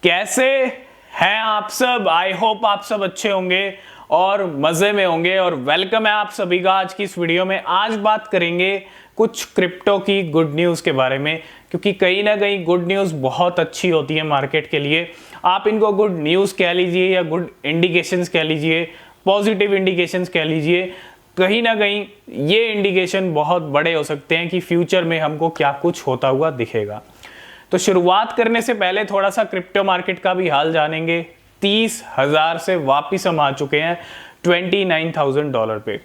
कैसे हैं आप सब। आई होप आप सब अच्छे होंगे और मजे में होंगे और वेलकम है आप सभी का आज की इस वीडियो में। आज बात करेंगे कुछ क्रिप्टो की गुड न्यूज़ के बारे में, क्योंकि कहीं ना कहीं गुड न्यूज़ बहुत अच्छी होती है मार्केट के लिए। आप इनको गुड न्यूज़ कह लीजिए या गुड इंडिकेशंस कह लीजिए, पॉजिटिव इंडिकेशंस कह लीजिए। कहीं ना कहीं ये इंडिकेशन बहुत बड़े हो सकते हैं कि फ्यूचर में हमको क्या कुछ होता हुआ दिखेगा। तो शुरुआत करने से पहले थोड़ा सा क्रिप्टो मार्केट का भी हाल जानेंगे। 30,000 से वापिस हम आ चुके हैं $29,000 पे।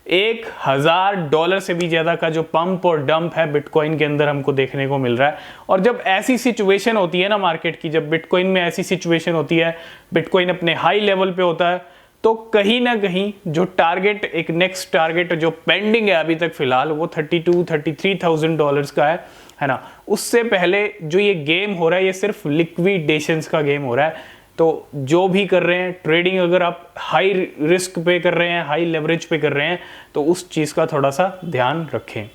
$1,000 से भी ज्यादा का जो पंप और डंप है बिटकॉइन के अंदर हमको देखने को मिल रहा है। और जब ऐसी सिचुएशन होती है ना मार्केट की, जब बिटकॉइन में ऐसी सिचुएशन होती है, बिटकॉइन अपने हाई लेवल पे होता है, तो कहीं ना कहीं जो टारगेट, एक नेक्स्ट टारगेट जो पेंडिंग है अभी तक फिलहाल, वो $32,000-33,000 का है ना। उससे पहले जो ये गेम हो रहा है ये सिर्फ लिक्विडेशंस का गेम हो रहा है। तो जो भी कर रहे हैं ट्रेडिंग, अगर आप हाई रिस्क पे कर रहे हैं, हाई लेवरेज पे कर रहे हैं, तो उस चीज़ का थोड़ा सा ध्यान रखें।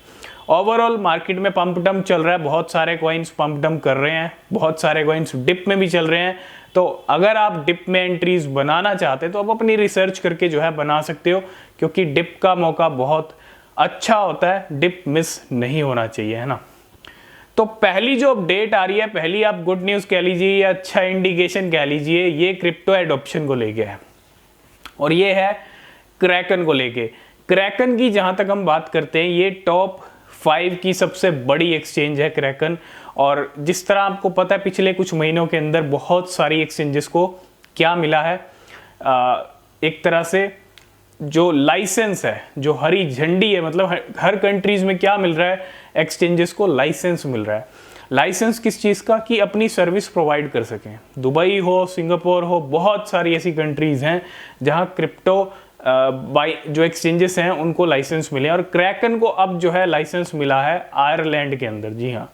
ओवरऑल मार्केट में पंप डंप चल रहा है, बहुत सारे कॉइन्स पंप डंप कर रहे हैं, बहुत सारे कॉइन्स डिप में भी चल रहे हैं। तो अगर आप डिप में एंट्रीज बनाना चाहते हैं तो आप अपनी रिसर्च करके जो है बना सकते हो, क्योंकि डिप का मौका बहुत अच्छा होता है, डिप मिस नहीं होना चाहिए, है ना। तो पहली जो अपडेट आ रही है, पहली आप गुड न्यूज़ कह लीजिए या अच्छा इंडिकेशन कह लीजिए, ये क्रिप्टो एडॉप्शन को लेके है और ये है क्रैकन को लेके। क्रैकन की जहां तक हम बात करते हैं, ये टॉप 5 की सबसे बड़ी एक्सचेंज है क्रैकन। और जिस तरह आपको पता है पिछले कुछ महीनों के अंदर बहुत सारी एक्सचेंजेस को क्या मिला है, एक तरह से जो लाइसेंस है, जो हरी झंडी है, मतलब हर कंट्रीज में क्या मिल रहा है, एक्सचेंजेस को लाइसेंस मिल रहा है। लाइसेंस किस चीज़ का, कि अपनी सर्विस प्रोवाइड कर सकें। दुबई हो, सिंगापुर हो, बहुत सारी ऐसी कंट्रीज हैं जहां क्रिप्टो जो एक्सचेंजेस हैं उनको लाइसेंस मिले। और क्रैकन को अब जो है लाइसेंस मिला है आयरलैंड के अंदर। जी हाँ,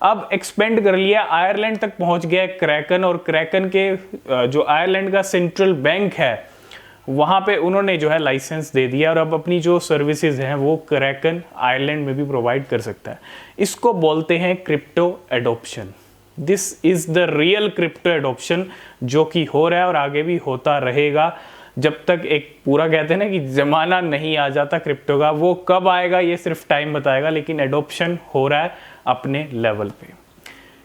अब एक्सपेंड कर लिया, आयरलैंड तक पहुंच गया क्रैकन। और क्रैकन के जो आयरलैंड का सेंट्रल बैंक है वहाँ पे उन्होंने जो है लाइसेंस दे दिया और अब अपनी जो सर्विसेज हैं वो क्रैकन आयरलैंड में भी प्रोवाइड कर सकता है। इसको बोलते हैं crypto adoption. This is the real crypto adoption जो कि हो रहा है और आगे भी होता रहेगा जब तक एक पूरा कहते हैं ना कि जमाना नहीं आ जाता क्रिप्टो का। वो कब आएगा ये सिर्फ टाइम बताएगा, लेकिन एडॉप्शन हो रहा है अपने लेवल पे।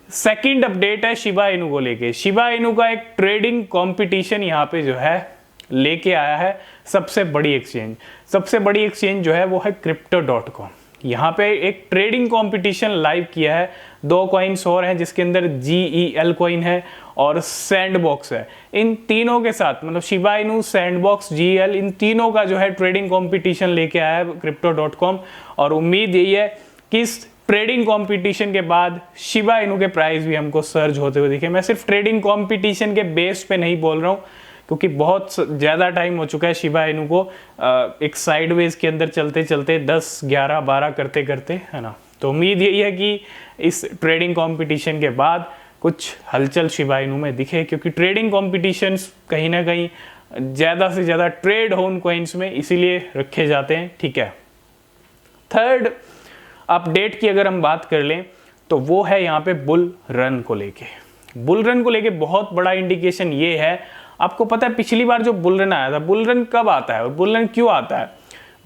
सेकेंड अपडेट है शिबा इनू को लेके। शिबा इनू का एक ट्रेडिंग कॉम्पिटिशन यहाँ पे जो है लेके आया है सबसे बड़ी एक्सचेंज। सबसे बड़ी एक्सचेंज जो है वो है crypto.com। यहाँ पे एक ट्रेडिंग कंपटीशन लाइव किया है। 2 कॉइन्स और हैं जिसके अंदर GEL कॉइन है और सैंडबॉक्स है। इन तीनों के साथ, मतलब शिबा इनू, सैंडबॉक्स, GEL, इन तीनों का जो है ट्रेडिंग कंपटीशन लेके आया है crypto.com। और उम्मीद यही है कि इस ट्रेडिंग कंपटीशन के बाद शिबा इनू के प्राइस भी हमको सर्ज होते हुए दिखे। मैं सिर्फ ट्रेडिंग कंपटीशन के बेस पे नहीं बोल रहा हूँ, क्योंकि बहुत ज़्यादा टाइम हो चुका है शिबा इनू को एक साइडवेज के अंदर चलते चलते 10, 11, 12 करते करते, है ना। तो उम्मीद यही है कि इस ट्रेडिंग कंपटीशन के बाद कुछ हलचल शिबा इनू में दिखे, क्योंकि ट्रेडिंग कॉम्पिटिशन्स कहीं ना कहीं ज़्यादा से ज़्यादा ट्रेड हो उन कॉइन्स में, इसीलिए रखे जाते हैं, ठीक है। थर्ड अपडेट की अगर हम बात कर लें तो वो है यहाँ पे बुल रन को लेके। बुल रन को लेके बहुत बड़ा इंडिकेशन ये है, आपको पता है पिछली बार जो बुल रन आया था, बुल रन कब आता है और बुल रन क्यों आता है।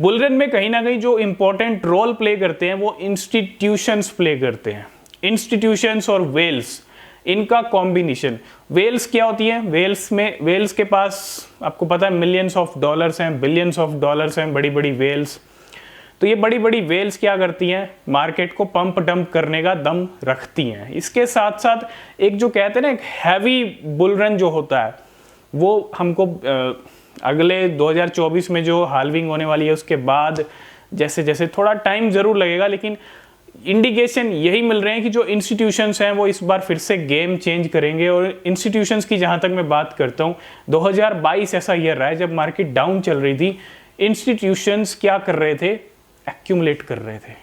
बुल रन में कहीं ना कहीं जो इंपॉर्टेंट रोल प्ले करते हैं वो इंस्टीट्यूशंस प्ले करते हैं। इंस्टीट्यूशंस और वेल्स, इनका कॉम्बिनेशन। वेल्स क्या होती है, वेल्स के पास आपको पता है मिलियंस ऑफ डॉलर्स हैं, बिलियंस ऑफ डॉलर्स हैं, बड़ी बड़ी वेल्स। तो ये बड़ी बड़ी वेल्स क्या करती हैं, मार्केट को पंप डंप करने का दम रखती हैं। इसके साथ साथ एक जो कहते हैं ना, एक हैवी बुल रन जो होता है, वो हमको अगले 2024 में जो हाल्विंग होने वाली है उसके बाद जैसे जैसे थोड़ा टाइम ज़रूर लगेगा, लेकिन इंडिकेशन यही मिल रहे हैं कि जो इंस्टीट्यूशंस हैं वो इस बार फिर से गेम चेंज करेंगे। और इंस्टीट्यूशंस की जहाँ तक मैं बात करता हूँ, 2022 ऐसा ईयर रहा है जब मार्केट डाउन चल रही थी, इंस्टीट्यूशंस क्या कर रहे थे, एक्यूमुलेट कर रहे थे।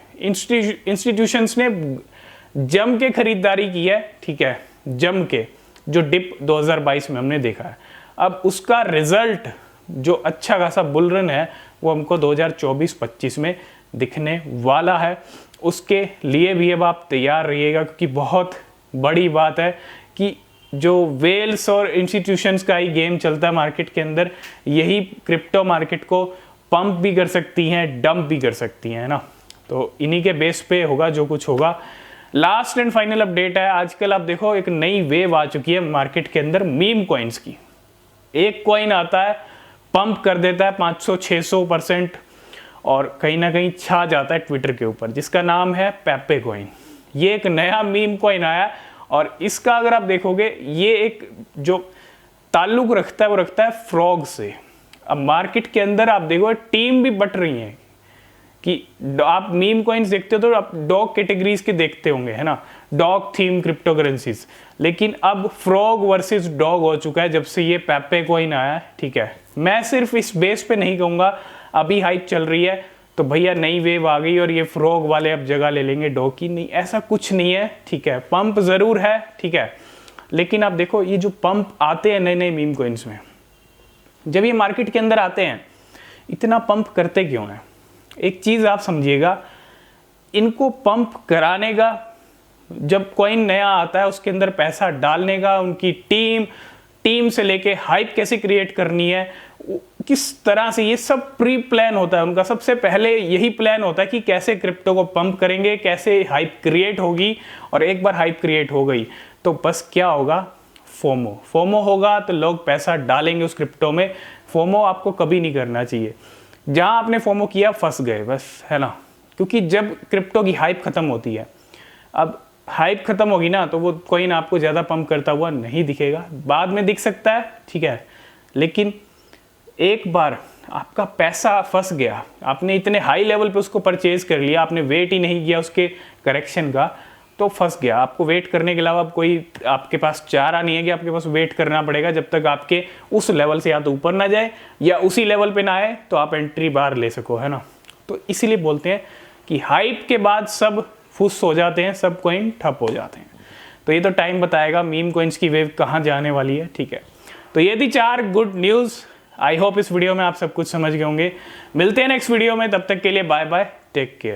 इंस्टीट्यूशंस ने जम के खरीदारी की है, ठीक है, जम के, जो डिप 2022 में हमने देखा है। अब उसका रिजल्ट जो अच्छा खासा बुल रन है वो हमको 2024-25 में दिखने वाला है। उसके लिए भी अब आप तैयार रहिएगा, क्योंकि बहुत बड़ी बात है कि जो वेल्स और इंस्टीट्यूशंस का ही गेम चलता है मार्केट के अंदर, यही क्रिप्टो मार्केट को पंप भी कर सकती हैं, डंप भी कर सकती हैं, है ना। तो इन्हीं के बेस पे होगा जो कुछ होगा। लास्ट एंड फाइनल अपडेट है, आजकल आप देखो एक नई वेव आ चुकी है मार्केट के अंदर मीम कॉइन्स की। एक कॉइन आता है, पंप कर देता है 500-600% और कहीं ना कहीं छा जाता है ट्विटर के ऊपर, जिसका नाम है पेपे कॉइन। ये एक नया मीम कॉइन आया और इसका अगर आप देखोगे ये एक जो ताल्लुक रखता है वो रखता है फ्रॉग से। अब मार्केट के अंदर आप देखो टीम भी बट रही हैं कि आप मीम कॉइन्स देखते हो तो आप डॉग कैटेगरीज के देखते होंगे, है ना, डॉग थीम क्रिप्टो करेंसीज। लेकिन अब फ्रॉग वर्सेस डॉग हो चुका है जब से ये पेपे कॉइन आया है, ठीक है। मैं सिर्फ इस बेस पे नहीं कहूँगा अभी हाइप चल रही है तो भैया नई वेव आ गई और ये फ्रॉग वाले अब जगह ले लेंगे डॉग की, नहीं, ऐसा कुछ नहीं है, ठीक है। पंप ज़रूर है, ठीक है, लेकिन आप देखो ये जो पंप आते हैं नए नए मीम कॉइन्स में, जब ये मार्केट के अंदर आते हैं इतना पंप करते क्यों हैं? एक चीज़ आप समझिएगा, इनको पंप कराने का, जब कॉइन नया आता है उसके अंदर पैसा डालने का, उनकी टीम से लेके हाइप कैसे क्रिएट करनी है, किस तरह से, ये सब प्री प्लान होता है उनका। सबसे पहले यही प्लान होता है कि कैसे क्रिप्टो को पंप करेंगे, कैसे हाइप क्रिएट होगी, और एक बार हाइप क्रिएट हो गई तो बस क्या होगा, फोमो होगा, तो लोग पैसा डालेंगे उस क्रिप्टो में। फोमो आपको कभी नहीं करना चाहिए, जहां आपने फोमो किया फंस गए बस, है ना। क्योंकि जब क्रिप्टो की हाइप खत्म होती है, अब हाइप खत्म होगी ना तो वो कॉइन आपको ज़्यादा पंप करता हुआ नहीं दिखेगा, बाद में दिख सकता है, ठीक है, लेकिन एक बार आपका पैसा फंस गया, आपने इतने हाई लेवल पे उसको परचेज कर लिया, आपने वेट ही नहीं किया उसके करेक्शन का, तो फंस गया। आपको वेट करने के अलावा कोई आपके पास चारा नहीं है कि आपके पास वेट करना पड़ेगा जब तक आपके उस लेवल से या तो ऊपर ना जाए या उसी लेवल पे ना आए तो आप एंट्री बार ले सको, है ना। तो इसीलिए बोलते हैं कि हाइप के बाद सब फुस हो जाते हैं, सब कॉइन ठप हो जाते हैं। तो ये तो टाइम बताएगा मीम कॉइन्स की वेव कहाँ जाने वाली है, ठीक है। तो ये थी 4 गुड न्यूज़। आई होप इस वीडियो में आप सब कुछ समझ गए होंगे। मिलते हैं नेक्स्ट वीडियो में, तब तक के लिए बाय बाय, टेक केयर।